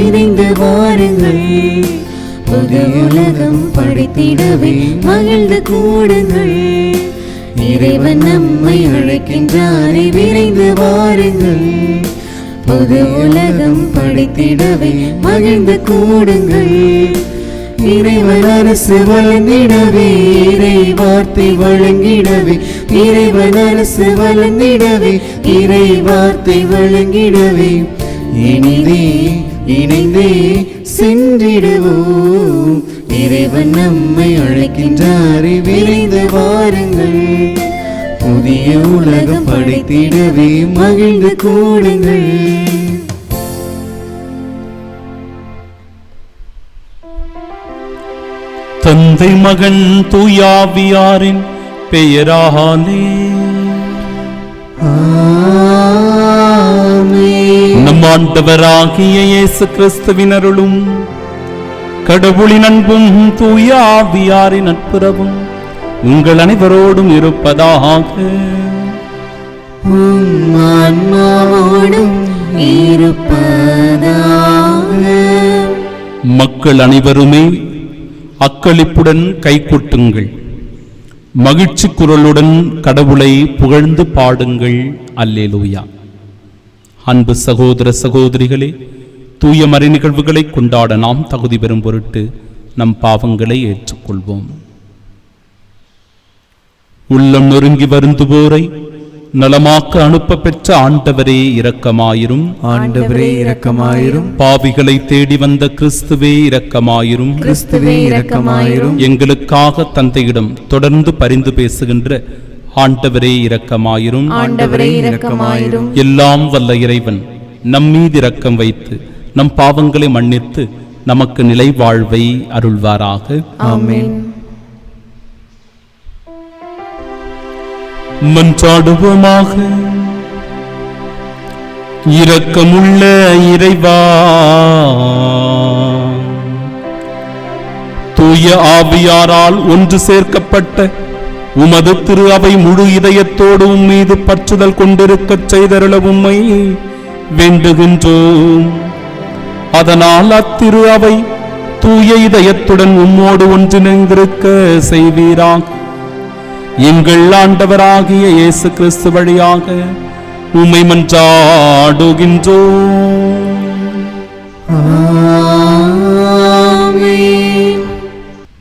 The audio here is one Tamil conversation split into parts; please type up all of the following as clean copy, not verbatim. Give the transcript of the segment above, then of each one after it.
விரைந்து வாருங்கள். புதிய உலகம் படைத்திடவே மகிழ்ந்து கூடுங்கள். இறைவன் நம்மை அழைக்கின்றாரே, விரைந்து வாருங்கள். புதிய உலகம் படைத்திடவே மகிழ்ந்து கூடுங்கள். இறைவன் அரசு வழங்கிடவே, இறை வார்த்தை வழங்கிடவே, இறைவன் அரசு வழங்கிடவே, இறை வார்த்தை வழங்கிடவே, இனிதே இணைந்தே சென்றிடுவோம். இறைவன் நம்மை அழைக்கின்றாரே, விரைந்து வாருங்கள். புதிய உலகம் படைத்திடவே மகிழ்ந்து கூடுங்கள். தந்தை மகன் தூயாவியாரின் பெயராலே நம் ஆண்டவராகிய இயேசு கிறிஸ்துவின் அருளும் கடவுளின் அன்பும் தூயாவியாரின் நட்புறவும் உங்கள் அனைவரோடும் இருப்பதாக. மக்கள் அனைவருமே அக்களிப்புடன் கைகொட்டுங்கள், மகிழ்ச்சி குரலுடன் கடவுளை புகழ்ந்து பாடுங்கள். அல்லேலூயா. அன்பு சகோதர சகோதரிகளே, தூய மறை நிகழ்வுகளை கொண்டாட நாம் தகுதி பெறும் பொருட்டு நம் பாவங்களை ஏற்றுக்கொள்வோம். உள்ளம் நொறுங்கி வருந்துவோரை நலமாக்க அனுப்ப பெற்ற ஆண்டவரே இரக்கமாயிரும். ஆண்டவரே இரக்கமாயிரும். பாவிகளை தேடி வந்த கிறிஸ்துவே இரக்கமாயிரும். கிறிஸ்துவே இரக்கமாயிரும். எங்களுக்காக தந்தையிடம் தொடர்ந்து பரிந்து பேசுகின்ற ஆண்டவரே இரக்கமாயிரும். ஆண்டவரே இரக்கமாயிரும். எல்லாம் வல்ல இறைவன் நம்மீது இரக்கம் வைத்து நம் பாவங்களை மன்னித்து நமக்கு நிலை வாழ்வை அருள்வாராக. ஆமென். மன்றாடுவோமாக. இரக்கமுள்ள இறைவா, தூய ஆவியாரால் ஒன்று சேர்க்கப்பட்ட உமது திரு அவை முழு இதயத்தோடு உம்மீது பற்றுதல் கொண்டிருக்கச் செய்தருள உம்மை வேண்டுகின்றோம். அதனால் அத்திரு அவை தூய இதயத்துடன் உம்மோடு ஒன்றிணைந்திருக்க செய்வீராக. எங்கள் ஆண்டவராகிய இயேசு கிறிஸ்து வழியாக உம்மை மன்றாடுகின்றோம்.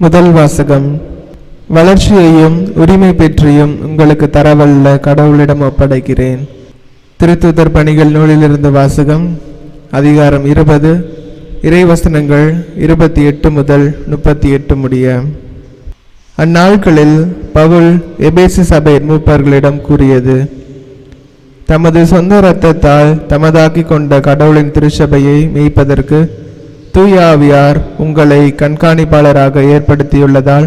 முதல் வாசகம். வளர்ச்சியையும் உரிமை பெற்றியும் உங்களுக்கு தரவல்ல கடவுளிடம் ஒப்படைக்கிறேன். திருத்தூதர் பணிகள் நூலிலிருந்து வாசகம். அதிகாரம் 20, இறைவசனங்கள் 28 முதல் 38 முடிய. அந்நாட்களில் பவுல் எபேசு சபை மூப்பர்களிடம் கூறியது: தமது சொந்த இரத்தத்தால் தமதாக்கி கொண்ட கடவுளின் திருச்சபையை மேய்ப்பதற்கு தூய ஆவியார் உங்களை கண்காணிப்பாளராக ஏற்படுத்தியுள்ளதால்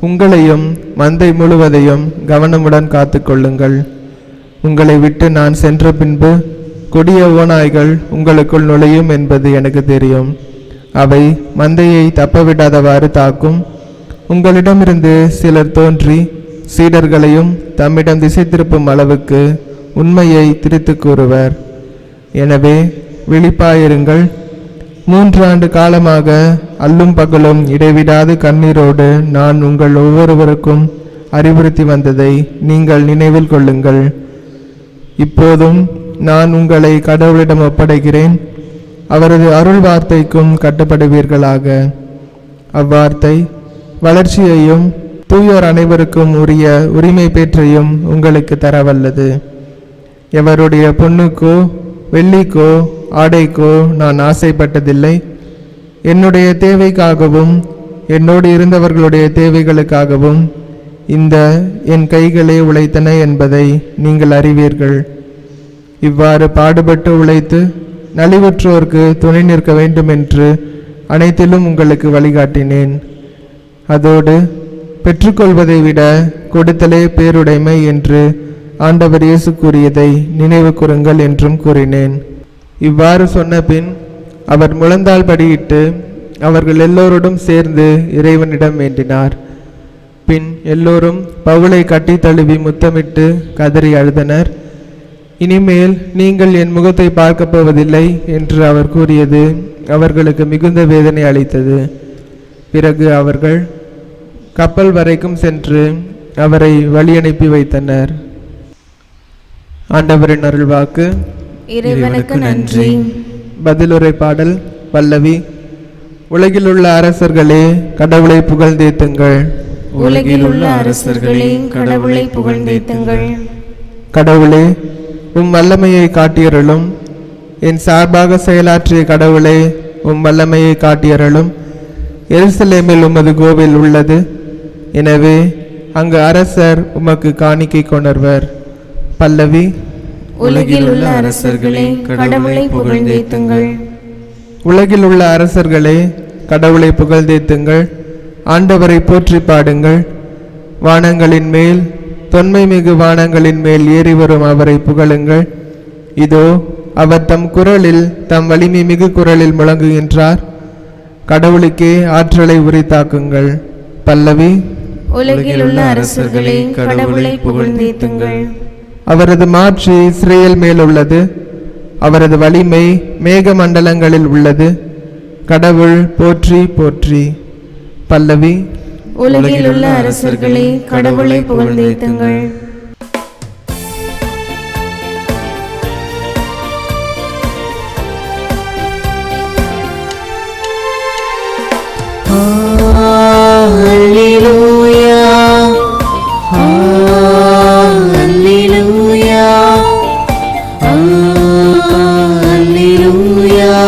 உங்களையும் மந்தை முழுவதையும் கவனமுடன் காத்து கொள்ளுங்கள். உங்களை விட்டு நான் சென்ற பின்பு கொடிய ஓநாய்கள் உங்களுக்குள் நுழையும் என்பது எனக்கு தெரியும். அவை மந்தையை தப்பவிடாதவாறு தாக்கும். உங்களிடமிருந்து சிலர் தோன்றி சீடர்களையும் தம்மிடம் திசை திருப்பும் அளவுக்கு உண்மையை திரித்து கூறுவர். எனவே விழிப்பாயிருங்கள். 3 ஆண்டு காலமாக அல்லும் பகலும் இடைவிடாது கண்ணீரோடு நான் உங்கள் ஒவ்வொருவருக்கும் அறிவுறுத்தி வந்ததை நீங்கள் நினைவில் கொள்ளுங்கள். இப்போதும் நான் உங்களை கடவுளிடம் ஒப்படைக்கிறேன். அவரது அருள் வார்த்தைக்கும் கட்டுப்படுவீர்களாக. அவ்வார்த்தை வளர்ச்சியையும் தூயோர் அனைவருக்கும் உரிய உரிமை பெற்றையும் உங்களுக்கு தரவல்லது. எவருடைய பொன்னுக்கோ வெள்ளிக்கோ ஆடைக்கோ நான் ஆசைப்பட்டதில்லை. என்னுடைய தேவைக்காகவும் என்னோடு இருந்தவர்களுடைய தேவைகளுக்காகவும் இந்த என் கைகளே உழைத்தன என்பதை நீங்கள் அறிவீர்கள். இவ்வாறு பாடுபட்டு உழைத்து நலிவுற்றோர்க்கு துணை நிற்க வேண்டும் என்று அனைத்திலும் உங்களுக்கு வழிகாட்டினேன். அதோடு பெற்றுக்கொள்வதை விட கொடுத்தலே பேருடைமை என்று ஆண்டவர் இயேசு கூறியதை நினைவு கூறுங்கள் என்றும் கூறினேன். இவ்வாறு சொன்ன பின் அவர் முழந்தாள் படியிட்டு அவர்கள் எல்லோரோடும் சேர்ந்து இறைவனிடம் வேண்டினார். பின் எல்லோரும் பவுலை கட்டி தழுவி முத்தமிட்டு கதறி அழுதனர். இனிமேல் நீங்கள் என் முகத்தை பார்க்கப் போவதில்லை என்று அவர் கூறியது அவர்களுக்கு மிகுந்த வேதனை அளித்தது. பிறகு அவர்கள் கப்பல் வரைக்கும் சென்று அவரை வழியனுப்பி வைத்தனர். ஆண்டவரின் அருள்வாக்கு. இறைவனுக்கு நன்றி. பதிலுரை பாடல் பல்லவி. உலகிலுள்ள அரசர்களே கடவுளை புகழ்ந்தேத்துங்கள். உலகிலுள்ள அரசர்களே கடவுளை புகழ்ந்தேத்துங்கள். கடவுளே, உம் வல்லமையை காட்டியருளும். என் சார்பாக செயலாற்றிய கடவுளே, உம் வல்லமையை காட்டியருளும். எருசலேமில் உமது கோவில் உள்ளது. எனவே அங்கு அரசர் உமக்கு காணிக்கை கொணர்வர். பல்லவி. உலகிலுள்ள அரசர்களே கடவுளை புகழ்ந்தேத்துங்கள். உலகில் உள்ள அரசர்களே கடவுளை புகழ்ந்தேத்துங்கள். ஆண்டவரை போற்றி பாடுங்கள். வானங்களின் மேல், தொன்மை மிகு வானங்களின் மேல் ஏறி வரும் அவரை புகழுங்கள். இதோ அவர் தம் குரலில், தம் வலிமை மிகு குரலில் முழங்குகின்றார். கடவுளுக்கே ஆற்றலை உரித்தாக்குங்கள். பல்லவி. உலகிலுள்ள அரசர்களே கடவுளை புகழ்ந்தேத்துங்கள். அவரது மாட்சி இஸ்ரேல் மேல் உள்ளது. அவரது வலிமை மேக மண்டலங்களில் உள்ளது. கடவுள் போற்றி போற்றி. பல்லவி. உலகிலுள்ள அரசர்களே கடவுளை புகழ்ந்தேத்துங்கள். Hallelujah, Hallelujah, Hallelujah, Hallelujah,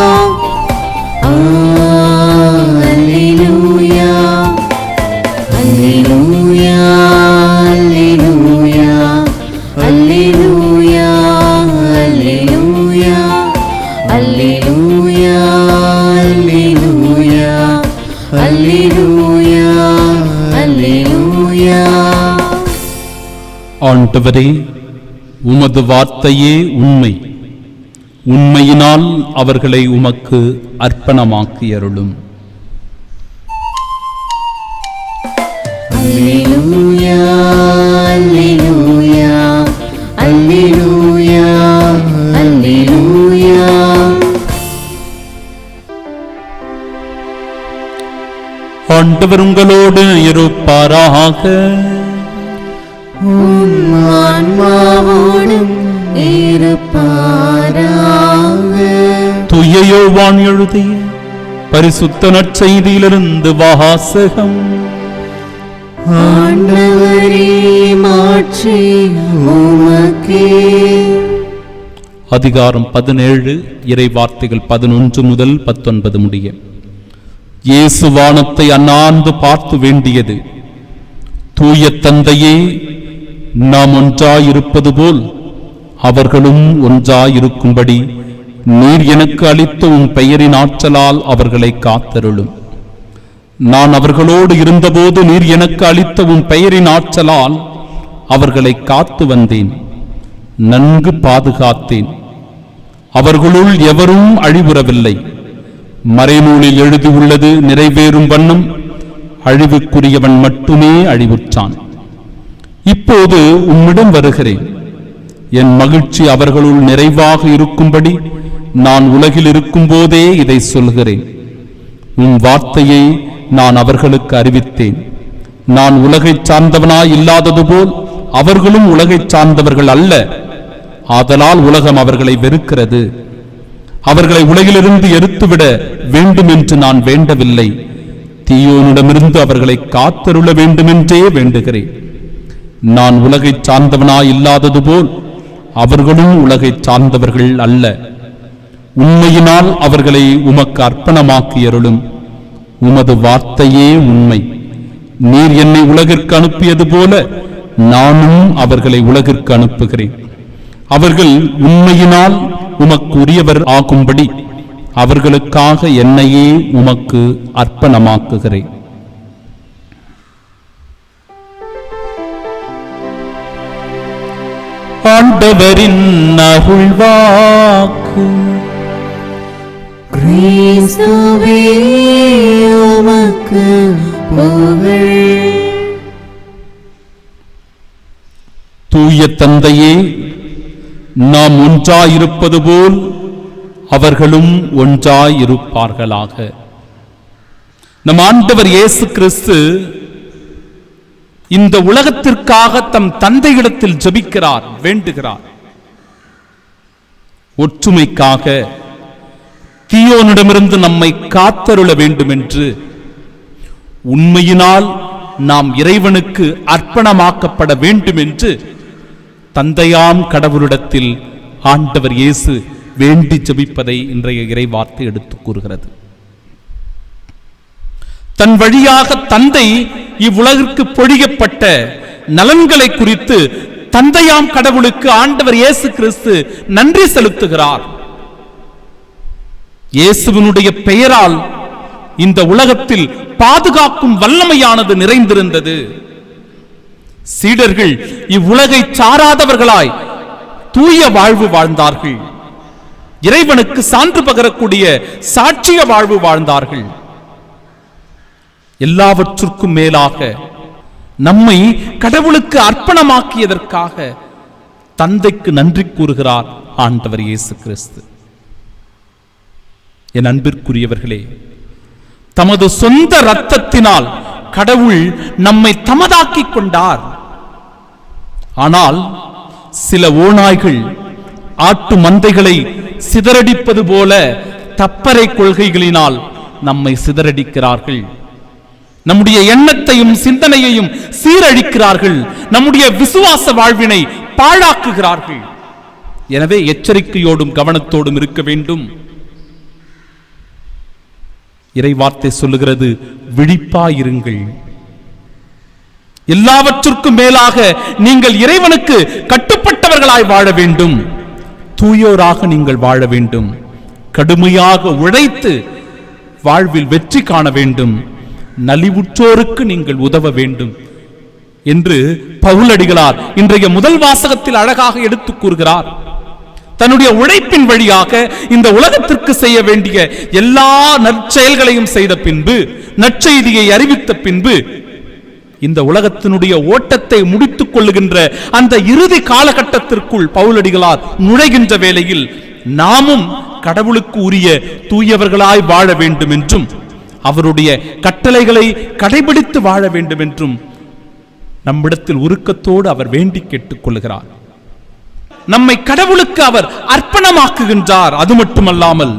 Hallelujah, Hallelujah, Hallelujah, Hallelujah, Hallelujah, Hallelujah, Hallelujah, Hallelujah. ஆண்டவரே, உமது வார்த்தையே உண்மை. உண்மையினால் அவர்களை உமக்கு அர்ப்பணமாக்கியருளும். Hallelujah, Hallelujah, Hallelujah, Hallelujah. ஆண்டவர் உங்களோடு இருப்பாராக. உம் ஆன்மாவோடும் இருப்பாராக. தூய யோவான் எழுதிய பரிசுத்த நற்செய்தியிலிருந்து வாசகம். ஆண்டவரே, மாட்சி உமக்கே. அதிகாரம் 17, இறை வார்த்தைகள் 11 முதல் 19 முடிய. இயேசு வானத்தை அண்ணாந்து பார்த்து வேண்டியது, தூய தந்தையே, நாம் ஒன்றாயிருப்பது போல் அவர்களும் ஒன்றாயிருக்கும்படி நீர் எனக்கு அளித்த உன் பெயரின் ஆற்றலால் அவர்களை காத்தருளும். நான் அவர்களோடு இருந்தபோது நீர் எனக்கு அளித்த உன் பெயரின் ஆற்றலால் அவர்களை காத்து வந்தேன், நன்கு பாதுகாத்தேன். அவர்களுள் எவரும் அழிவுறவில்லை. மறைநூலில் எழுதியுள்ளது நிறைவேறும் வண்ணம் அழிவுக்குரியவன் மட்டுமே அழிவுற்றான். இப்போது உம்மிடம் வருகிறேன். என் மகிழ்ச்சி அவர்களுள் நிறைவாக இருக்கும்படி நான் உலகில் இருக்கும் போதே இதை சொல்கிறேன். உன் வார்த்தையை நான் அவர்களுக்கு அறிவித்தேன். நான் உலகைச் சார்ந்தவனாய் இல்லாதது போல் அவர்களும் உலகைச் சார்ந்தவர்கள் அல்ல. ஆதலால் உலகம் அவர்களை வெறுக்கிறது. அவர்களை உலகிலிருந்து எரித்துவிட வேண்டும் என்று நான் வேண்டவில்லை. தீயோனிடமிருந்து அவர்களை காத்தருள வேண்டுமென்றே வேண்டுகிறேன். நான் உலகைச் சார்ந்தவனாய் இல்லாதது போல் அவர்களும் உலகைச் சார்ந்தவர்கள் அல்ல. உண்மையினால் அவர்களை உமக்கு அர்ப்பணமாக்கியருளும். உமது வார்த்தையே உண்மை. நீர் என்னை உலகிற்கு அனுப்பியது போல நானும் அவர்களை உலகிற்கு அனுப்புகிறேன். அவர்கள் உண்மையினால் உமக்கு உரியவர் ஆகும்படி அவர்களுக்காக என்னையே உமக்கு அர்ப்பணமாக்குகிறேன். ஆண்டவரின் அருள்வாக்கு. கிறிஸ்துவே, உமக்கு புகழ். தூய தந்தையே, நாம் ஒன்றாயிருப்பது போல் அவர்களும் ஒன்றாயிருப்பார்களாக. நம் ஆண்டவர் இயேசு கிறிஸ்து இந்த உலகத்திற்காக தம் தந்தையிடத்தில் ஜெபிக்கிறார், வேண்டுகிறார். ஒற்றுமைக்காக தீயோனிடமிருந்து நம்மை காத்தருள வேண்டும் என்று, உண்மையினால் நாம் இறைவனுக்கு அர்ப்பணமாக்கப்பட வேண்டும் என்று தந்தையாம் கடவுளிடத்தில் ஆண்டவர் இயேசு வேண்டி ஜெபிப்பதை இன்றைய இறைவார்த்தை எடுத்துக் கூறுகிறது. தன் வழியாக தந்தை இவ்வுலகிற்கு பொழியப்பட்ட நலன்களை குறித்து தந்தையாம் கடவுளுக்கு ஆண்டவர் இயேசு கிறிஸ்து நன்றி செலுத்துகிறார். இயேசுவினுடைய பெயரால் இந்த உலகத்தில் பாதுகாக்கும் வல்லமையானது நிறைந்திருந்தது. சீடர்கள் இவ்வுலகை சாராதவர்களாய் தூய வாழ்வு வாழ்ந்தார்கள். இறைவனுக்கு சான்று பகரக்கூடிய சாட்சிய வாழ்வு வாழ்ந்தார்கள். எல்லாவற்றுக்கும் மேலாக நம்மை கடவுளுக்கு அர்ப்பணமாக்கியதற்காக தந்தைக்கு நன்றி கூறுகிறார் ஆண்டவர் இயேசு கிறிஸ்து. என் அன்பிற்குரியவர்களே, தமது சொந்த இரத்தத்தினால் கடவுள் நம்மை தமதாக்கிக் கொண்டார். ஆனால் சில ஓநாய்கள் ஆட்டு மந்தைகளை சிதறடிப்பது போல தப்பறை கொள்கைகளினால் நம்மை சிதறடிக்கிறார்கள். நம்முடைய எண்ணத்தையும் சிந்தனையையும் சீரழிக்கிறார்கள். நம்முடைய விசுவாச வாழ்வினை பாழாக்குகிறார்கள். எனவே எச்சரிக்கையோடும் கவனத்தோடும் இருக்க வேண்டும். இறைவார்த்தை சொல்லுகிறது, விழிப்பாயிருங்கள். எல்லாவற்றிற்கும் மேலாக நீங்கள் இறைவனுக்கு கட்டுப்பட்டவர்களாய் வாழ வேண்டும். தூயோராக நீங்கள் வாழ வேண்டும். கடுமையாக உழைத்து வாழ்வில் வெற்றி காண வேண்டும். நலிவுற்றோருக்கு நீங்கள் உதவ வேண்டும் என்று பவுலடிகளார் இன்றைய முதல் வாசகத்தில் அழகாக எடுத்துக் கூறுகிறார். தன்னுடைய உழைப்பின் வழியாக இந்த உலகத்திற்கு செய்ய வேண்டிய எல்லா நற்செயல்களையும் செய்த பின்பு, நற்செய்தியை அறிவித்த பின்பு, இந்த உலகத்தினுடைய ஓட்டத்தை முடித்துக் கொள்ளுகின்ற அந்த இறுதி காலகட்டத்திற்குள் பவுலடிகளார் நுழைகின்ற வேளையில் நாமும் கடவுளுக்கு உரிய தூயவர்களாய் வாழ வேண்டும் என்றும், அவருடைய கட்டளைகளை கடைபிடித்து வாழ வேண்டும் என்றும் நம்மிடத்தில் உருக்கத்தோடு அவர் வேண்டி கேட்டுக் கொள்கிறார். நம்மை கடவுளுக்கு அவர் அர்ப்பணமாக்குகின்றார். அது மட்டுமல்லாமல்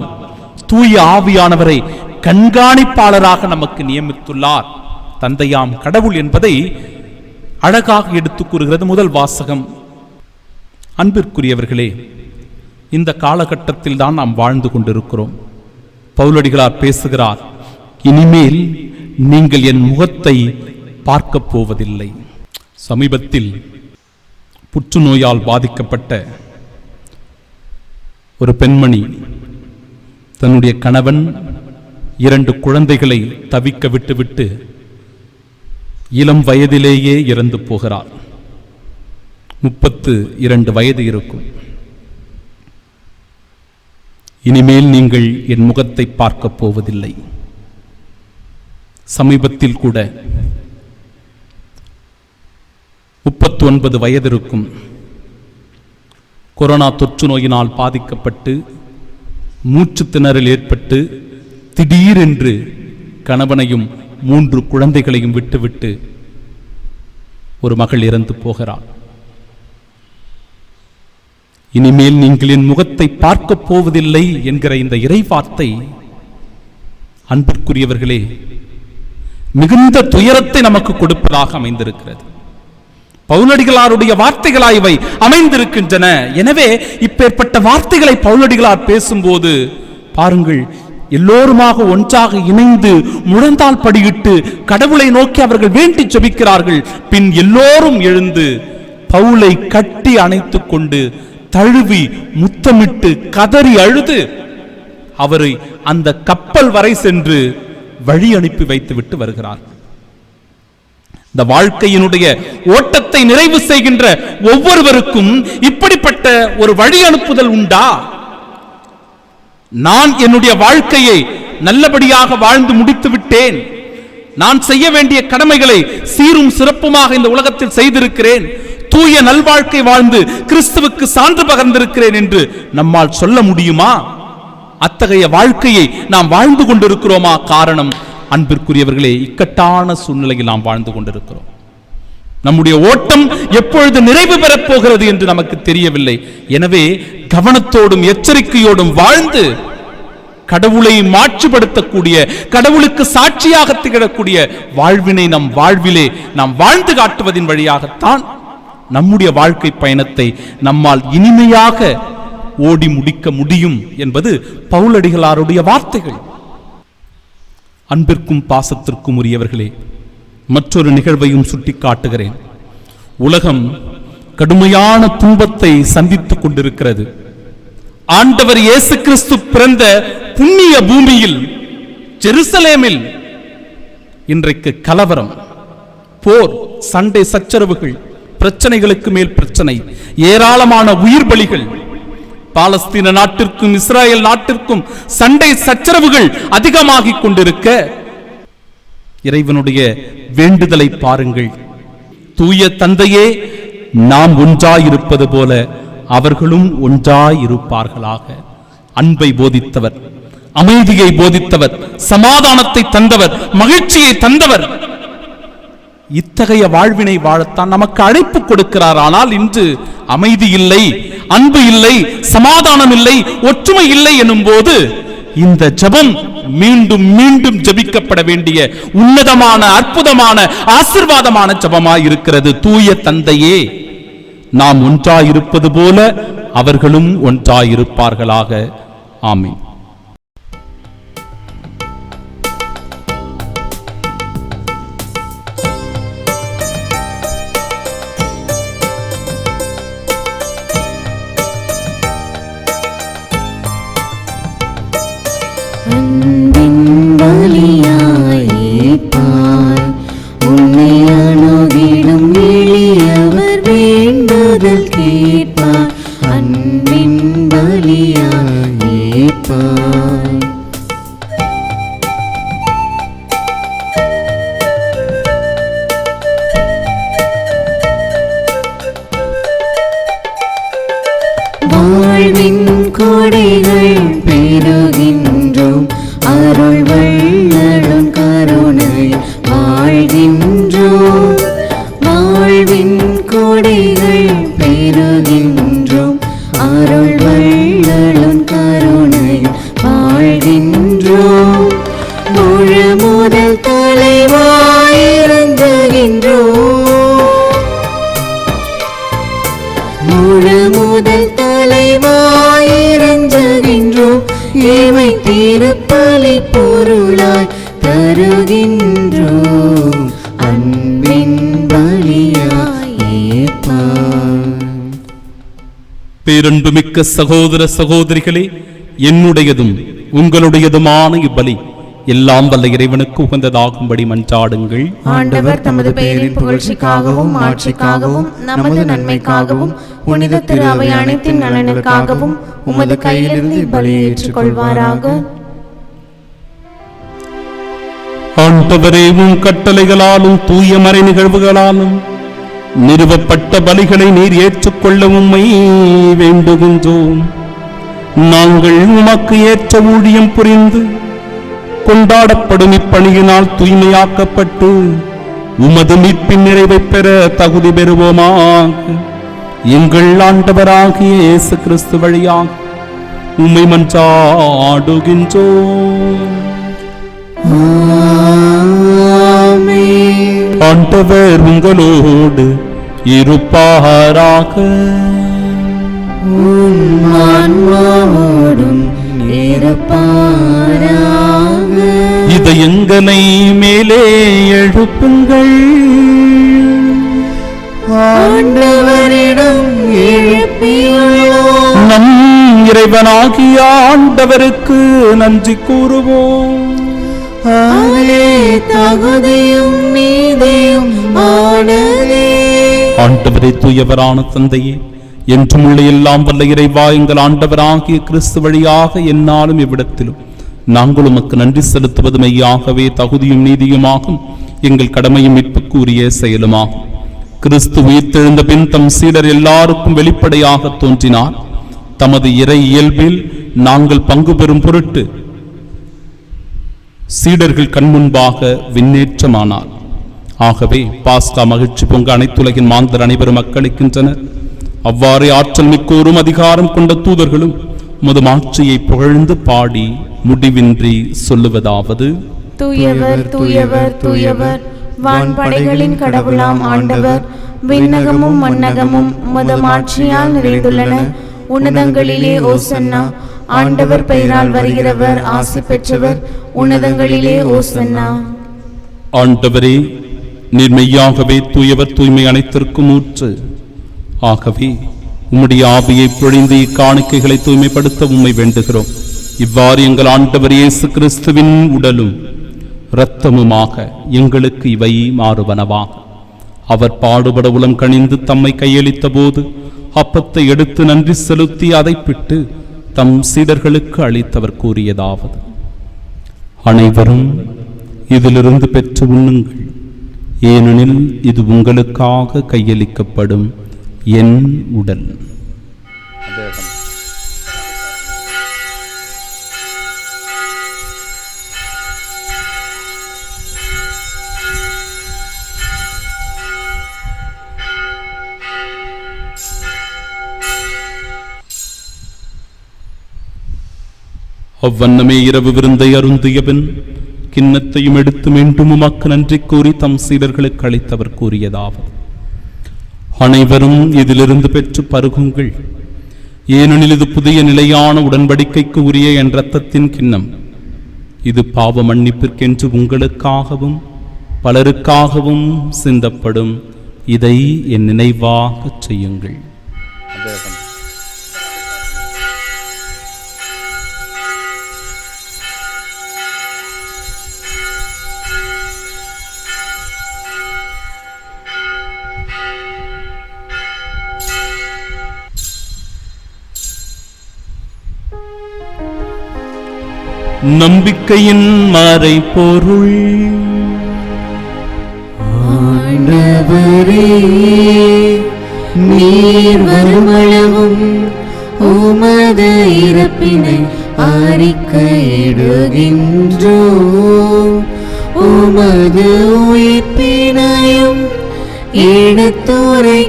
தூய ஆவியானவரை கண்காணிப்பாளராக நமக்கு நியமித்துள்ளார். தந்தையாம் கடவுள் என்பதை அழகாக எடுத்துக் கூறுகிறது முதல் வாசகம். அன்பிற்குரியவர்களே, இந்த காலகட்டத்தில் தான் நாம் வாழ்ந்து கொண்டிருக்கிறோம். பவுலடிகளார் பேசுகிறார், இனிமேல் நீங்கள் என் முகத்தை பார்க்க போவதில்லை. சமீபத்தில் புற்றுநோயால் பாதிக்கப்பட்ட ஒரு பெண்மணி தன்னுடைய கணவன் 2 குழந்தைகளை தவிக்க விட்டுவிட்டு இளம் வயதிலேயே இறந்து போகிறார். 32 வயது இருக்கும். இனிமேல் நீங்கள் என் முகத்தை பார்க்க போவதில்லை. சமீபத்தில் கூட 39 வயது இருக்கும். கொரோனா தொற்று நோயினால் பாதிக்கப்பட்டு மூச்சு திணறல் ஏற்பட்டு திடீரென்று கணவனையும் 3 குழந்தைகளையும் விட்டுவிட்டு ஒரு மகள் இறந்து போகிறார். இனிமேல் நீங்கள் என் முகத்தை பார்க்க போவதில்லை என்கிற இந்த இறைவார்த்தை, அன்பிற்குரியவர்களே, மிகுந்த துயரத்தை நமக்கு கொடுப்பதாக அமைந்திருக்கிறது. பவுலடிகளாருடைய வார்த்தைகளாய் இவை அமைந்திருக்கின்றன. எனவே இப்பேற்பட்ட வார்த்தைகளை பவுலடிகளார் பேசும்போது பாருங்கள், எல்லோருமாக ஒன்றாக இணைந்து முழந்தால் படியிட்டு கடவுளை நோக்கி அவர்கள் வேண்டி ஜெபிக்கிறார்கள். பின் எல்லோரும் எழுந்து பவுலை கட்டி அணைத்துக் கொண்டு தழுவி முத்தமிட்டு கதறி அழுது அவரை அந்த கப்பல் வரை சென்று வழி அனுப்பி வைத்துவிட்டு வருகிறார். இந்த வாழ்க்கையினுடைய ஓட்டத்தை நிறைவு செய்கின்ற ஒவ்வொருவருக்கும் இப்படிப்பட்ட ஒரு வழி அனுப்புதல் உண்டா? நான் என்னுடைய வாழ்க்கையை நல்லபடியாக வாழ்ந்து முடித்து விட்டேன், நான் செய்ய வேண்டிய கடமைகளை சீரும் சிறப்புமாக இந்த உலகத்தில் செய்திருக்கிறேன், தூய நல்வாழ்க்கை வாழ்ந்து கிறிஸ்துவுக்கு சான்று பகர்ந்திருக்கிறேன் என்று நம்மால் சொல்ல முடியுமா? அத்தகைய வாழ்க்கையை நாம் வாழ்ந்து கொண்டிருக்கிறோமா? காரணம், அன்பிற்குரியவர்களே, இக்கட்டான சூழ்நிலையில் நாம் வாழ்ந்து கொண்டிருக்கிறோம். நம்முடைய ஓட்டம் எப்பொழுது நிறைவு பெறப் போகிறது என்று நமக்கு தெரியவில்லை. எனவே கவனத்தோடும் எச்சரிக்கையோடும் வாழ்ந்து கடவுளை மாட்சிப்படுத்தக்கூடிய, கடவுளுக்கு சாட்சியாக திகழக்கூடிய வாழ்வினை நம் வாழ்விலே நாம் வாழ்ந்து காட்டுவதின் வழியாகத்தான் நம்முடைய வாழ்க்கை பயணத்தை நம்மால் இனிமையாக ஓடி முடிக்க முடியும் என்பது பவுலடிகளாருடைய வார்த்தைகள். அன்பிற்கும் பாசத்திற்கும் உரியவர்களே, மற்றொரு நிகழ்வையும் சுட்டிக்காட்டுகிறேன். உலகம் கடுமையான துன்பத்தை சந்தித்துக் கொண்டிருக்கிறது. ஆண்டவர் இயேசு கிறிஸ்து பிறந்த புண்ணிய பூமியில், ஜெருசலேமில் இன்றைக்கு கலவரம், போர், சண்டை சச்சரவுகள், பிரச்சனைகளுக்கு மேல் பிரச்சனை, ஏராளமான உயிர் பலிகள். பாலஸ்தீன நாட்டிற்கும் இஸ்ரேல் நாட்டிற்கும் சண்டை சச்சரவுகள் அதிகமாகிக் கொண்டிருக்க, இறைவனுடைய வேண்டுதலை பாருங்கள். தூய தந்தையே, நாம் ஒன்றாயிருப்பது போல அவர்களும் ஒன்றாயிருப்பார்களாக. அன்பை போதித்தவர், அமைதியை போதித்தவர், சமாதானத்தை தந்தவர், மகிழ்ச்சியை தந்தவர். இத்தகைய வாழ்வினை வாழத்தான் நமக்கு அழைப்பு கொடுக்கிறார். ஆனால் இன்று அமைதி இல்லை, அன்பு இல்லை, சமாதானம் இல்லை, ஒற்றுமை இல்லை எனும் போது இந்த ஜெபம் மீண்டும் மீண்டும் ஜெபிக்கப்பட வேண்டிய உன்னதமான, அற்புதமான, ஆசீர்வாதமான ஜெபமாய் இருக்கிறது. தூய தந்தையே, நாம் ஒன்றாயிருப்பது போல அவர்களும் ஒன்றாயிருப்பார்களாக. ஆமென். அன்பின் பலியாயிருப்பாய், உன்னை அணுகிடும் எளியவர் வேண்டுதல் கேட்பார். அன்பின் பலியாயிருப்பாய். வாழ்வின் கொடைகள் பெறுகின்றோம், அருள் வள்ளலும் கருணை வாழ்கின்றோம். வாழ்வின் கொடைகள் பெறுகின்றோம், அருள் வள்ளலும் கருணை வாழ்கின்றோம். முழு முதல் தலைவாயிறங்குகின்றோம், முழு முதல் தலைவாயிறங்குகின்றோம். ஏமை திருப்பலி பொருளாய் தருகின்றோம், அன்பின் பலியாயிருப்பாய். பேரன்புமிக்க சகோதர சகோதரிகளே, என்னுடையதும் உங்களுடையதுமான இப்பலி எல்லாம் வல்ல இறைவனுக்கு உகந்ததாகும்படி மன்றாடுங்கள். ஆண்டவர் தமது பெயரின் புகழ்ச்சிக்காகவும் ஆட்சிக்காகவும் நமது நன்மைக்காகவும் புனித திரு அவை அனைத்தின் நலனுக்காகவும் உமது கையிலிருந்து இப்பலியை ஏற்றுக்கொள்வாராக. ஆண்டவரே, உம் கட்டளைகளாலும் தூய மறை நிகழ்வுகளாலும் நிறுவப்பட்ட பலிகளை நீர் ஏற்றுக்கொள்ள உம்மை வேண்டுகின்றோம். நாங்கள் உமக்கு ஏற்ற ஊழியம் புரிந்து கொண்டாடப்படும் இப்பணியினால் தூய்மையாக்கப்பட்டு உமது மீட்பின் நிறைவை பெற தகுதி பெறுவோமாக. எங்கள் ஆண்டவராகிய இயேசு கிறிஸ்து வழியாக உம்மை மன்றாடுகின்றோம். ஆமென். ஆண்டவர் உங்களோடு இருப்பாராக. உம் ஆன்மாவோடும் இருப்பாராக. இதயங்களை மேலே எழுப்புங்கள். ஆண்டவரிடம் எழுப்பியுள்ளோம், நம் இறைவனாகிய ஆண்டவருக்கு நன்றி கூறுவோம். அவரே தகுதியும் நீதியும் ஆனதே. ஆண்டவரே, தூயவரான தந்தையே, என்றும் உள்ள எல்லாம் வல்ல இறைவா, எங்கள் ஆண்டவராகிய கிறிஸ்து வழியாக எந்நாளும் இவ்விடத்திலும் நாங்கள் உமக்கு நன்றி செலுத்துவது மெய்யாகவே தகுதியும் நீதியுமாகும், எங்கள் கடமையும் மீட்புக்கு உரிய செயலுமாகும். கிறிஸ்து உயிர்த்தெழுந்த பின் தம் சீடர் எல்லாருக்கும் வெளிப்படையாக தோன்றினார். தமது இறை இயல்பில் நாங்கள் பங்கு பெறும் பொருட்டு சீடர்கள் கண்முன்பாக விண்ணேற்றமானார். ஆகவே பாஸ்கா மகிழ்ச்சி பொங்க அனைத்துலகின் மாந்தர் அனைவரும் மக்களிக்கின்றனர். அவ்வாறே ஆற்றல் மிக்கோரும் அதிகாரம் கொண்ட தூதர்களும் உமது மாட்சியை புகழ்ந்து பாடி முடிவின்றி சொல்லுவதாவது: தூயவர் தூயவர் தூயவர், வான்படைகளின் கடவுளாம் ஆண்டவர், விண்ணகமும் மண்ணகமும் உமது மாட்சியால் நிறைந்துள்ளன. உன்னதங்களிலே ஓசன்னா. ஆண்டவர் பெயரால் வருகிறவர் ஆசி பெற்றவர். உன்னதங்களிலே ஓசன்னா. ஆண்டவரே, நீர் மெய்யாகவே தூயவர், தூய்மை அனைத்திற்கும் ஊற்று. ஆகவே உம்முடைய ஆவியை பொழிந்து இக்காணிக்கைகளை தூய்மைப்படுத்த உம்மை வேண்டுகிறோம். இவ்வாறு எங்கள் ஆண்டவர் இயேசு கிறிஸ்துவின் உடலும் இரத்தமுமாக எங்களுக்கு இவை மாறுவனவாக. அவர் பாடுபட உளம் கனிந்து தம்மை கையளித்த போது அப்பத்தை எடுத்து நன்றி செலுத்தி அதை பிட்டு தம் சீடர்களுக்கு அளித்தவர் கூறியதாவது: அனைவரும் இதிலிருந்து பெற்று உண்ணுங்கள், ஏனெனில் இது உங்களுக்காக கையளிக்கப்படும் என் உடல். அவ்வண்ணமே இரவு விருந்தை அருந்தியபின் கிண்ணத்தையும் எடுத்து மீண்டும் உமக்கு நன்றி கூறி தம் சீடர்களுக்கு அளித்தவர் கூறியதாவது: அனைவரும் இதிலிருந்து பெற்று பருகுங்கள், ஏனெனில் இது புதிய நிலையான உடன்படிக்கைக்கு உரிய என் இரத்தத்தின் கிண்ணம். இது பாவ மன்னிப்பிற்கென்று உங்களுக்காகவும் பலருக்காகவும் சிந்தப்படும். இதை என் நினைவாக செய்யுங்கள். நம்பிக்கையின் மறை பொருள். ஆண்டவரே, நீர் வருமளவும் உமது இறப்பினை அறிக்கையிடுகின்றோம், உமது உயிர்ப்பினையும் எடுத்துரைக்கின்றோம்.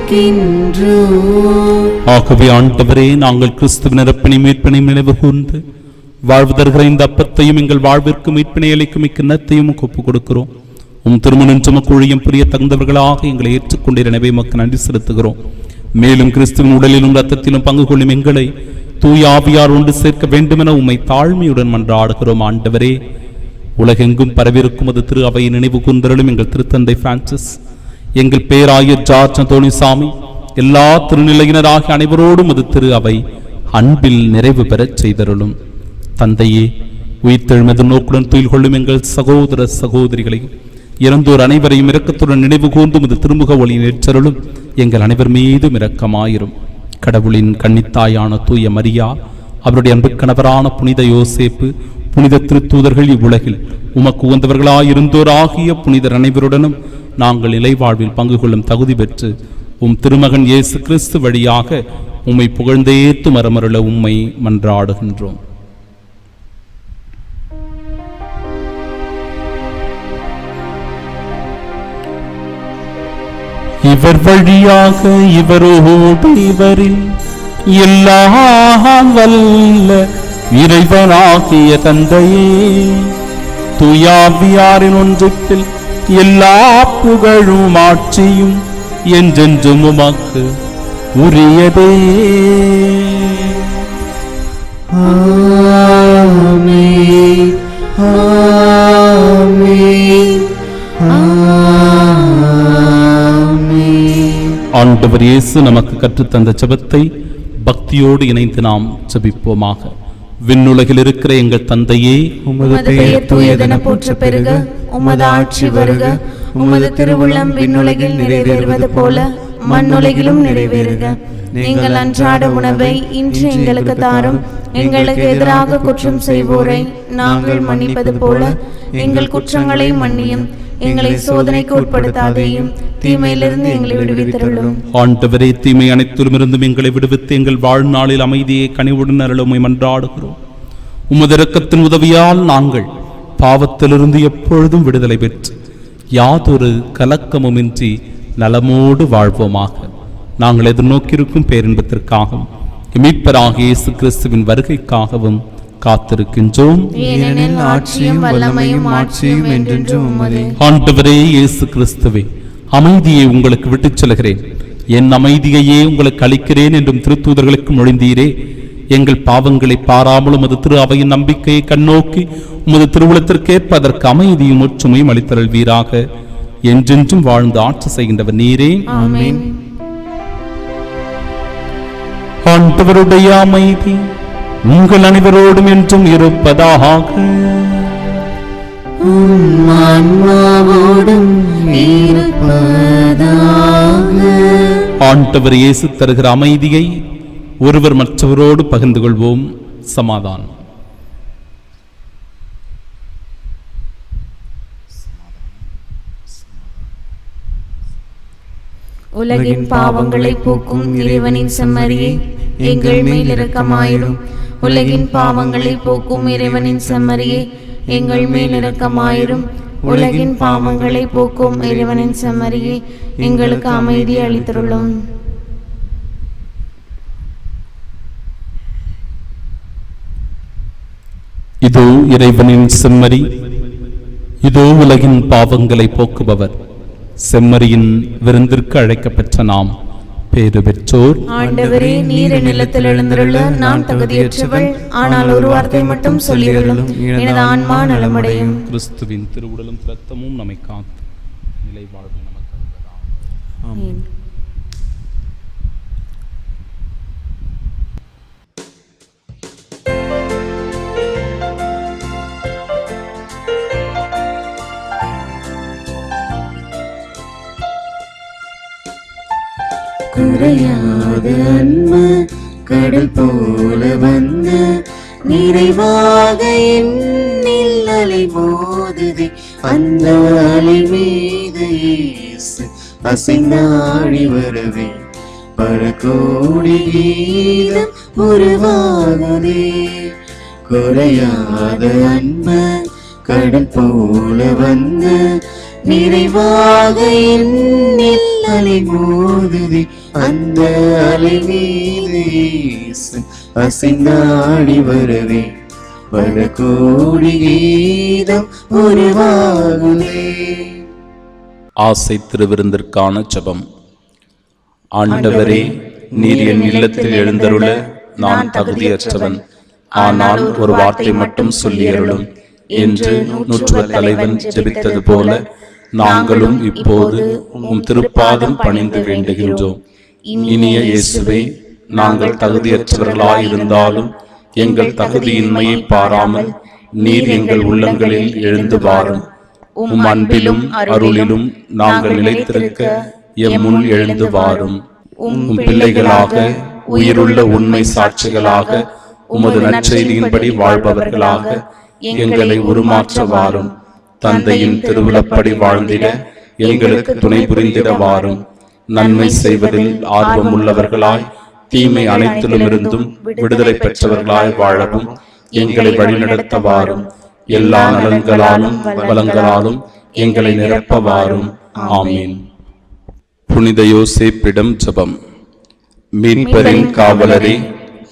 ஆகவே ஆண்டவரே, நாங்கள் கிறிஸ்துவின் இறப்பினை மீட்பினை நினைவு கூர்ந்து வாழ்வு தருகிற இந்த அப்பத்தையும் எங்கள் வாழ்விற்கு மீட்பினை அளிக்கும் இக்கிண்ணத்தையும் ஒப்புக் கொடுக்கிறோம். உம் திருமணம் சுமக்கு ஊழியம் புரிய தகுந்தவர்களாக எங்களை ஏற்றுக்கொண்டிருந்த எனவே உமக்கு நன்றி செலுத்துகிறோம். மேலும் கிறிஸ்துவின் உடலிலும் இரத்தத்திலும் பங்கு கொள்ளும் எங்களை தூய ஆவியார் ஒன்று சேர்க்க வேண்டுமென உம்மை தாழ்மையுடன் மன்றாடுகிறோம். ஆண்டவரே, உலகெங்கும் பரவிருக்கும் அது திரு அவையை நினைவு கூர்ந்தருளும் எங்கள் திருத்தந்தை பிரான்சிஸ், எங்கள் பேராயர் ஜார்ஜ் அந்தோணிசாமி, எல்லா திருநிலையினராகிய அனைவரோடும் அது திரு அவை அன்பில் நிறைவு பெறச் செய்தருளும். தந்தையே, உயிர்த்தெழுமது நோக்குடன் துயில் கொள்ளும் எங்கள் சகோதர சகோதரிகளையும் இறந்தோர் அனைவரையும் இரக்கத்துடன் நினைவு கூர்ந்து முது திருமுக ஒளி நேற்றருளும். எங்கள் அனைவர் மீதும் இரக்கமாயிரும். கடவுளின் கன்னித்தாயான தூய மரியா, அவருடைய அன்பு கணவரான புனித யோசேப்பு, புனித திருத்தூதர்கள் இவ்வுலகில் உமக்கு உகந்தவர்களாயிருந்தோர் ஆகிய புனிதர் அனைவருடனும் நாங்கள் இலைவாழ்வில் பங்கு கொள்ளும் தகுதி பெற்று உம் திருமகன் இயேசு கிறிஸ்து வழியாக உம்மை புகழ்ந்தேத்து மரமருள உம்மை மன்றாடுகின்றோம். இவர் வழியாக இவரோடு இவரில் எல்லாம் வல்ல இறைவனாகிய தந்தையே, தூயாவியாரின் ஒன்றிப்பில் எல்லா புகழும் ஆட்சியும் என்றென்றும் உமக்கு உரியதே. ஆமென், ஆமென், ஆமென். ஆண்டவர் இயேசு நமக்கு கற்றுத்தந்த ஜெபத்தை பக்தியோடு இணைந்து நாம் ஜெபிப்போமாக. விண்ணுலகில் இருக்கிற எங்கள் தந்தையே, உமது பெயர் தூயதென போற்ற பெருக, உமது ஆட்சி வருக, உமது திருவுள்ளம் விண்ணுலகில் நிறைவேறுவது போல மண்ணுலகிலும் நிறைவேறுக. எங்கள் அன்றாட உணவை இன்று எங்களுக்கு தாரும். எங்களுக்கு எதிராக குற்றம் செய்வோரை நாங்கள் மன்னிப்பது போல எங்கள் குற்றங்களை மன்னியும். எங்களை சோதனைக்கு உட்படுத்தாதேயும், தீமையிலிருந்து எங்களை விடுவித்தருளும். ஆண்டவரே, தீமை அனைத்திலுமிருந்தும் எங்களை விடுவித்து எங்கள் வாழ்நாளில் அமைதியை கனிவுடன் அருளுமை மன்றாடுகிறோம். உமது இரக்கத்தின் உதவியால் நாங்கள் பாவத்திலிருந்து எப்பொழுதும் விடுதலை பெற்று யாதொரு கலக்கமுமின்றி நலமோடு வாழ்வோமாக. நாங்கள் எதிர்நோக்கியிருக்கும் பேரின்பத்திற்காகவும் மீட்பராகிய இயேசு கிறிஸ்துவின் வருகைக்காகவும் காத்திருக்கின்றோம். ஏனெனில் ஆட்சியும் வல்லமையும் ஆட்சியும் என்றென்றும் உமதே. ஆண்டவரே இயேசு கிறிஸ்துவே, அமைதியை உங்களுக்கு விட்டுச் செல்கிறேன், என் அமைதியையே உங்களுக்கு அளிக்கிறேன் என்றும் திருத்தூதர்களுக்கு மொழிந்தீரே. எங்கள் பாவங்களை பாராமலும் அது திரு அவையின் நம்பிக்கையை கண்ணோக்கி உமது திருவுளத்திற்கேற்ப அதற்கு அமைதியும் ஒற்றுமையும் அளித்தருள்வீராக. என்றென்றும் வாழ்ந்து ஆட்சி செய்கின்றவர் நீரே. ஆமென். ஆண்டவருடைய அமைதி உங்கள் அனைவரோடும் என்றும் இருப்பதாக. ஆன்மாவோடும் இருப்பதாக. ஆண்டவர் இயேசு தருகிற அமைதியை ஒருவர் மற்றவரோடு பகிர்ந்து கொள்வோம். சமாதானம். உலகின் பாவங்களை போக்கும் இறைவனின் செம்மறியே, எங்கள் மேல் இரக்கமாயிரும். உலகின் பாவங்களை போக்கும் இறைவனின் செம்மறியே, எங்கள் மேல் இரக்கமாயிரும். உலகின் பாவங்களை போக்கும் இறைவனின் செம்மறியே, எங்களுக்கு அமைதி அளித்தருளும். இதோ இறைவனின் செம்மறி, இதோ உலகின் பாவங்களை போக்குபவர். செம்மறியின் விருந்திற்கு அழைக்கப்பெற்ற நாம் பேறு பெற்றோர். ஆண்டவரே, நீர் நிலத்தில் எழுந்துள்ள நான் தகுதியற்றவள், ஆனால் ஒரு வார்த்தை மட்டும் சொல்லியருளும், எனது ஆன்மா நலமடையும். கிறிஸ்துவின் திருவுடலும் இரத்தமும் நம்மை காத்து நிலை வாழ்வு நமக்கு அருள்வதாக. ஆமென். குறையாத அன்பு கடல் போல வந்த நிறைவாக என்னில் அலை மோதுதே. அந்த அலை மீது இயேசு அசைந்தாடி வரவே பரகோடி கீதம் உருவாகுதே. குறையாத அன்பு கடல் போல வந்த நிறைவாக என்னில் அலை மோதுதே. அந்த அலை மீது இயேசு அசைந்தாடி வரவே பல கோடி கீதம் உருவாகுதே. ஆசை திருவிருந்திற்கான ஜெபம். ஆண்டவரே, நீர் என் இல்லத்தில் எழுந்தருள நான் தகுதியற்றவன், ஆனால் ஒரு வார்த்தை மட்டும் சொல்லியருளும் என்று நூற்றுவ தலைவன் ஜெபித்தது போல நாங்களும் இப்போது உம் திருப்பாதம் பணிந்து வேண்டுகின்றோம். இனிய இயேசுவே, நாங்கள் தகுதியற்றவர்களாயிருந்தாலும் எங்கள் தகுதியின்மையை பாராமல் நீர் எங்கள் உள்ளங்களில் எழுந்து வாரும். உம் அன்பிலும் அருளிலும் நாங்கள் நிலைத்திருக்க எம் முன் எழுந்து வாரும். உம் பிள்ளைகளாக, உயிருள்ள உண்மை சாட்சிகளாக, உமது நற்செய்தியின்படி வாழ்பவர்களாக எங்களை உருமாற்ற வாரும். தந்தையின் திருவிழப்படி வாழ்ந்திட எங்களுக்கு துணை புரிந்திட வாரும். நன்மை செய்வதில் ஆர்வம் உள்ளவர்களாய், தீமை அனைத்திலுமிருந்தும் விடுதலை பெற்றவர்களாய் வாழவும் எங்களை வழிநடத்த வாரும். எல்லா நலன்களாலும் வளங்களாலும் எங்களை நிரப்ப வாரும். ஆமீன். புனித யோசேப்பிடம் ஜெபம். மீட்பரின் காவலரே,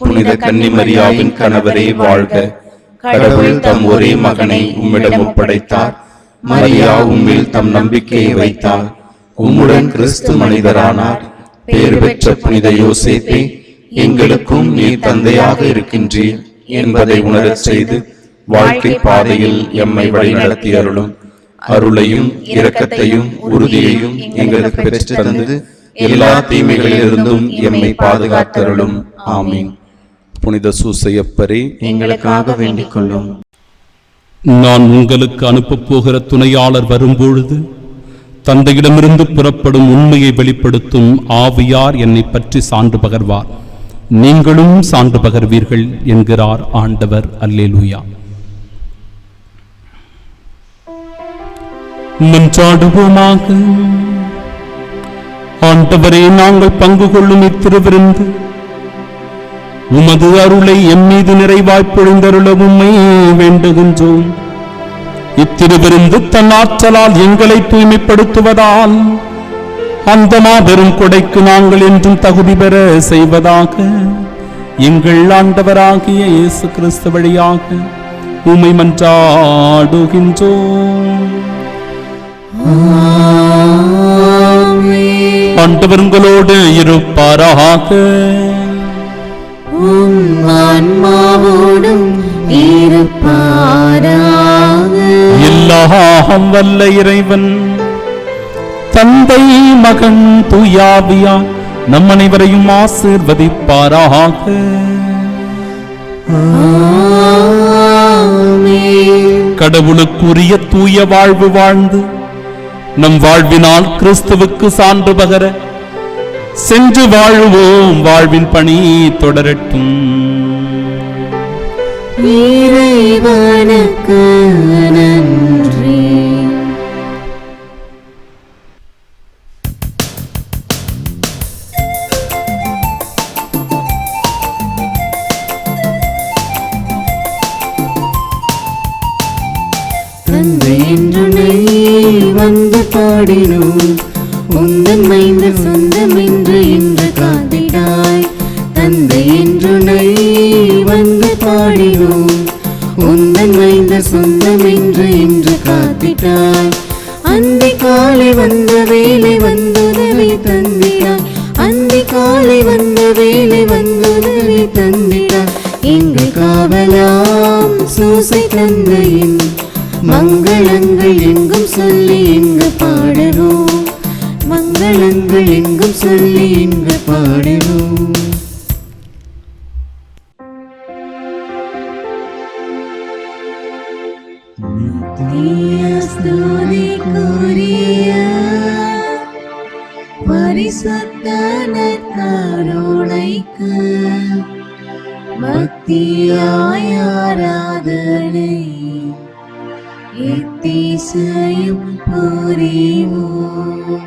புனித கன்னிமரியாவின் கணவரே வாழ்க. கடவுள் தம் ஒரே மகனை உம்மிடம் ஒப்படைத்தார். மரியா உம்மில் தம் நம்பிக்கையை வைத்தார். உம்முடன் கிறிஸ்து மனிதரானார். பேறு பெற்ற புனித யோசேப்பே, எங்களுக்கும் நீர் தந்தையாக இருக்கின்றீர் என்பதை உணரச் செய்து வாழ்க்கை பாதையில் எம்மை வழிநடத்தி அருளும். அருளையும் இரக்கத்தையும் உறுதியையும் எங்களுக்கு பெற்று தந்து எல்லா தீமைகளிலிருந்தும் எம்மை பாதுகாத்தருளும். ஆமீன். புனித சூசையப்பரே, எங்களுக்காக வேண்டிக் கொள்ளும். நான் உங்களுக்கு அனுப்பப் போகிற துணையாளர் வரும்பொழுது தந்தையிடமிருந்து புறப்படும் உண்மையை வெளிப்படுத்தும் ஆவியார் என்னை பற்றி சான்று பகர்வார். நீங்களும் சான்று பகர்வீர்கள் என்கிறார் ஆண்டவர். அல்லேலூயா. மன்றாடுவோமாக. ஆண்டவரே, நாங்கள் பங்கு கொள்ளும் இத்திருவிருந்து உமது அருளை எம்மீது நிறைவாய்ப் பொழிந்தருள உம்மை வேண்டுகின்றோம். இத்திருவிருந்து தன் ஆற்றலால் எங்களை தூய்மைப்படுத்துவதால் அந்த மாபெரும் கொடைக்கு நாங்கள் என்றும் தகுதி பெற செய்வதாக எங்கள் ஆண்டவராகிய இயேசு கிறிஸ்து வழியாக உம்மை மன்றாடுகின்றோம். ஆண்டவர் உங்களோடு இருப்பாராக. ஆன்மாவோடும் இருப்பாராக. எல்லாம் வல்ல இறைவன் தந்தை, மகன், தூயாவியா நம் அனைவரையும் ஆசீர்வதிப்பாராக. கடவுளுக்குரிய தூய வாழ்வு வாழ்ந்து நம் வாழ்வினால் கிறிஸ்துவுக்கு சான்று பகர சென்று வாழுவோம். வாழ்வின் பணி தொடரட்டும். இறைவனுக்கு நன்றி. தந்தை என்றுனை வந்து பாடினோம், உந்தன் மைந்தர் சொந்தம் என்று இன்று காத்திட்டாய். தந்தை என்றுனை வந்து பாடினோம், உந்தன் மைந்தர் சொந்தம் என்று இன்று காத்திட்டாய். அந்தி காலை வந்த வேலை வந்துதவி தந்திடாய். அந்தி காலை வந்த வேலை வந்துதவி தந்திடாய். எங்கள் காவலாம் சூசை தந்தையின் மங்களங்கள் எங்கும் சொல்லி இங்கு பாடுவோம். மங்களங்கள் எங்கும் சொல்லி இங்கு பாடுவோம். ஸ்துதிக்குரிய பரிசுத்த நற்கருணைக்கு பக்தியாய் ஆராதனை எத்திசையும் புரிவோம்.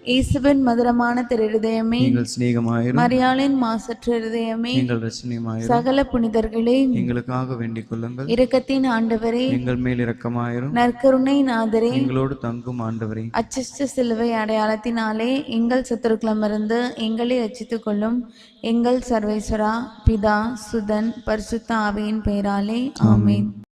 இயேசுவின் மதுரமான திருஹிருதயமே, எங்கள் சிநேகமாயிரும். மரியாளின் மாசற்ற இருதயமே, எங்கள் இரட்சணியமாயிரும். சகல புனிதர்களே, எங்களுக்காக வேண்டிக் கொள்ளுங்கள். இரக்கத்தின் ஆண்டவரே, எங்கள் மேல் இரக்கமாயிரும். நற்கருணை நாதரே, எங்களோடு தங்கும் ஆண்டவரே, அச்சிஷ்ட சிலுவை அடையாளத்தினாலே எங்கள் சத்துருக்களமிருந்து எங்களை ரட்சித்துக் கொள்ளும் எங்கள் சர்வேஸ்வரா, பிதா, சுதன், பரிசுத்த ஆவியின் பெயராலே ஆமென்.